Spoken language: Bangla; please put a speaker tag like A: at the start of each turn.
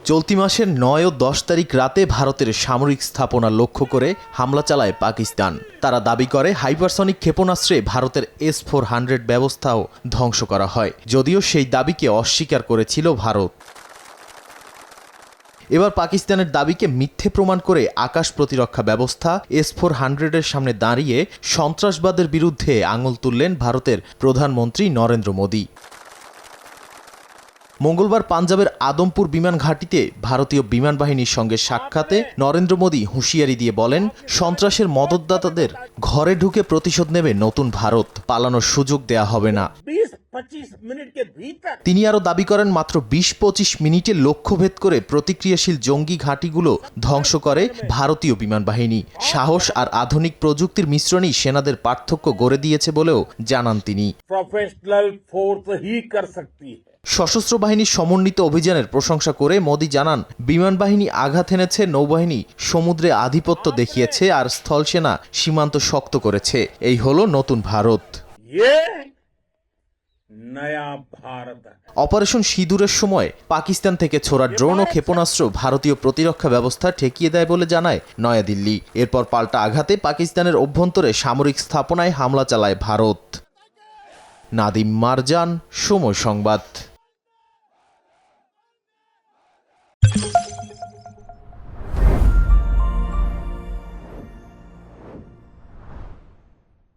A: চলতি মাসের 9 ও 10 তারিখ রাতে ভারতের সামরিক স্থাপনা লক্ষ্য করে হামলা চালায় পাকিস্তান। তারা দাবি করে হাইপারসনিক ক্ষেপণাস্ত্রে ভারতের S-400 ব্যবস্থাও ধ্বংস করা হয়, যদিও সেই দাবিকে অস্বীকার করেছিল ভারত। এবার পাকিস্তানের দাবিকে মিথ্যে প্রমাণ করে আকাশ প্রতিরক্ষা ব্যবস্থা S-400-এর সামনে দাঁড়িয়ে সন্ত্রাসবাদের বিরুদ্ধে আঙুল তুললেন ভারতের প্রধানমন্ত্রী নরেন্দ্র মোদী। মঙ্গলবার পাঞ্জাবের আদমপুর বিমান ঘাঁটিতে ভারতীয় বিমান বাহিনীর সঙ্গে সাক্ষাতে নরেন্দ্র মোদী হুঁশিয়ারি দিয়ে বলেন, সন্ত্রাসের মদতদাতাদের ঘরে ঢুকে প্রতিশোধ নেবে নতুন ভারত, পালানোর সুযোগ দেয়া হবে না। তিনি আরও দাবি করেন, মাত্র 20-25 মিনিটে লক্ষ্যভেদ করে প্রতিক্রিয়াশীল জঙ্গি ঘাঁটিগুলো ধ্বংস করে ভারতীয় বিমান বাহিনী। সাহস আর আধুনিক প্রযুক্তির মিশ্রণই সেনাদের পার্থক্য গড়ে দিয়েছে বলেও জানান তিনি। সশস্ত্র বাহিনীর সমন্বিত অভিযানের প্রশংসা করে মোদী জানান, বিমান বাহিনী আঘাত এনেছে, নৌবাহিনী সমুদ্রে আধিপত্য দেখিয়েছে, আর স্থলসেনা সীমান্ত শক্ত করেছে। এই হলো নতুন ভারত। অপারেশন সিঁদুরের সময় পাকিস্তান থেকে ছোড়া ড্রোন ও ক্ষেপণাস্ত্র ভারতীয় প্রতিরক্ষা ব্যবস্থা ঠেকিয়ে দেয় বলে জানায় নয়াদিল্লি। এরপর পাল্টা আঘাতে পাকিস্তানের অভ্যন্তরে সামরিক স্থাপনায় হামলা চালায় ভারত। নাদিম মারজান, সময় সংবাদ।